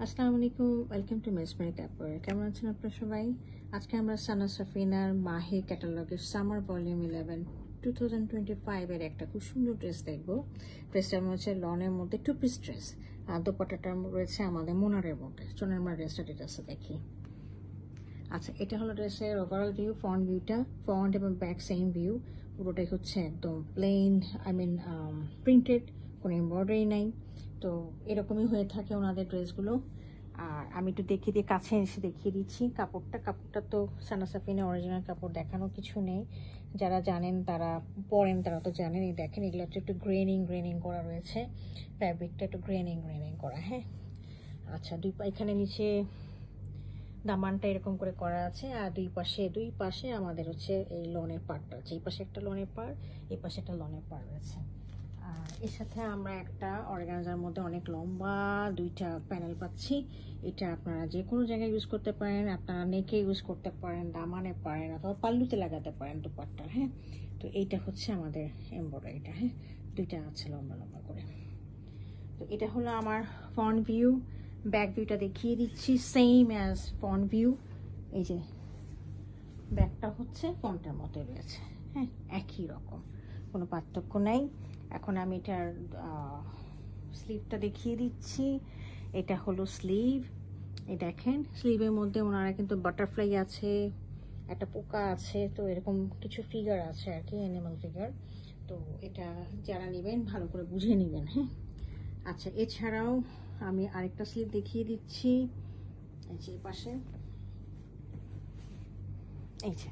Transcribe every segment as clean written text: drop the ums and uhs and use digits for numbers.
আসসালামু আলাইকুম, welcome to মেসমেরিক অ্যাপওয়ার। কেমন আছেন আপনারা সবাই? আজকে আমরা সানা সাফিনার মাহি ক্যাটালগের সামার ভলিউম 11 2025 এর একটা খুব সুন্দর ড্রেস দেখবো। ড্রেসটা হচ্ছে লনের মধ্যে টু পিস ড্রেস, আর দোপাট্টাটা রয়েছে আমাদের মোনারের মধ্যে। চলুন আমরা ড্রেসটা ডিটেলসে দেখি। আচ্ছা, এটা হলো ড্রেসের ওভারঅল ভিউ। ফ্রন্ট ভিউটা, ফ্রন্ট এবং ব্যাক সেম ভিউ। পুরোটাই হচ্ছে একদম প্লেন, প্রিন্টেড, কোনো এমব্রয়ডারি নাই। তো এরকমই হয়ে থাকে ওনাদের ড্রেসগুলো। আর আমি একটু দেখিয়ে দিয়ে কাছে এসে দেখিয়ে দিচ্ছি কাপড়টা তো সানা সাফিনের অরিজিনাল কাপড়, দেখানোর কিছু নেই। যারা জানেন, তারা পরেন, তারা তো জানেন। এই দেখেন, এগুলো একটু গ্রেনিং করা রয়েছে, ফ্যাব্রিকটা একটু গ্রেনিং করা। হ্যাঁ, আচ্ছা, এখানে নিচে দামানটা এরকম করে করা আছে, আর দুই পাশে আমাদের হচ্ছে এই লনের পাড়টা আছে। এই পাশে একটা লনের পাড়, এই পাশে একটা লনের পাড় রয়েছে। আর এর সাথে আমরা একটা অর্গানজার মধ্যে অনেক লম্বা দুইটা প্যানেল পাচ্ছি। এটা আপনারা যে কোনো জায়গায় ইউজ করতে পারেন, আপনারা নেকে ইউজ করতে পারেন, দামানে পারেন, অথবা পাল্লুতে লাগাতে পারেন দুপাট্টা। হ্যাঁ, তো এইটা হচ্ছে আমাদের এমব্রয়ডারিটা। হ্যাঁ, দুইটা আছে লম্বা করে। তো এটা হলো আমার ফ্রন্ট ভিউ। ব্যাক ভিউটা দেখিয়ে দিচ্ছি, সেম অ্যাজ ফ্রন্ট ভিউ। এই যে ব্যাকটা হচ্ছে ফ্রন্টের মতো রয়েছে। হ্যাঁ, একই রকম, কোনো পার্থক্য নেই। এখন আমি এটার স্লিভটা দেখিয়ে দিচ্ছি। এটা হলো স্লিভ। এই দেখেন, স্লিভের মধ্যে ওনারা কিন্তু বাটারফ্লাই আছে, একটা পোকা আছে, তো এরকম কিছু ফিগার আছে আর কি, অ্যানিমাল ফিগার। তো এটা যারা নেবেন ভালো করে বুঝে নেবেন। হ্যাঁ, আচ্ছা, এছাড়াও আমি আরেকটা স্লিভ দেখিয়ে দিচ্ছি। এই যে পাশে, এই যে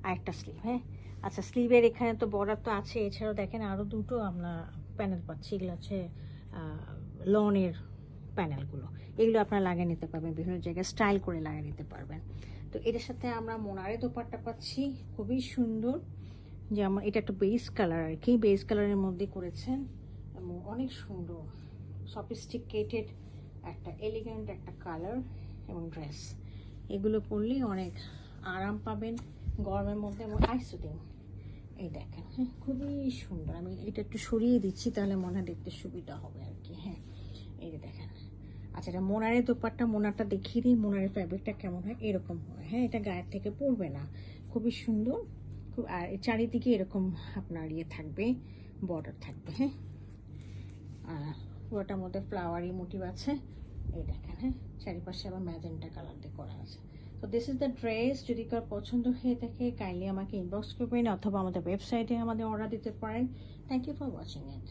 আরেকটা স্লিভ। হ্যাঁ, আচ্ছা, স্লিভের এখানে তো বর্ডার তো আছে, এছাড়াও দেখেন আরও দুটো আমরা প্যানেল পাচ্ছি। এগুলো হচ্ছে লনের প্যানেলগুলো। এগুলো আপনারা লাগিয়ে নিতে পারবেন, বিভিন্ন জায়গায় স্টাইল করে লাগিয়ে নিতে পারবেন। তো এটার সাথে আমরা মোনারে দোপাট্টা পাচ্ছি, খুবই সুন্দর। যেমন এটা একটা বেস কালার আর কি, বেস কালারের মধ্যে করেছেন এবং অনেক সুন্দর সফিস্টিকেটেড একটা এলিগেন্ট একটা কালার এবং ড্রেস। এগুলো পরলে অনেক আরাম পাবেন গরমের মধ্যে এবং আইসুটিং। এই দেখেন, হ্যাঁ, খুবই সুন্দর। আমি এটা একটু সরিয়ে দিচ্ছি, তাহলে মনে হয় দেখতে সুবিধা হবে আর কি। হ্যাঁ, এই যে দেখেন। আচ্ছা, এটা মোনারের দোপাট্টা, মোনারটা দেখিয়ে দিই। মোনারের ফ্যাব্রিকটা কেমন হয়, এরকম হয়। হ্যাঁ, এটা গায়ের থেকে পড়বে না, খুবই সুন্দর। আর চারিদিকে এরকম আপনার ইয়ে থাকবে, বর্ডার থাকবে। হ্যাঁ, পুরোটার মধ্যে ফ্লাওয়ারি মোটিভ আছে। এই দেখেন, হ্যাঁ, চারিপাশে আবার ম্যাজেন্টা কালার দিয়ে করা আছে। তো দিস ইজ দ্য ড্রেস। যদি কার পছন্দ হয়ে থাকে, কাইন্ডলি আমাকে ইনবক্স করবেন, অথবা আমাদের ওয়েবসাইটে আমাদের অর্ডার দিতে পারেন। Thank you for watching it.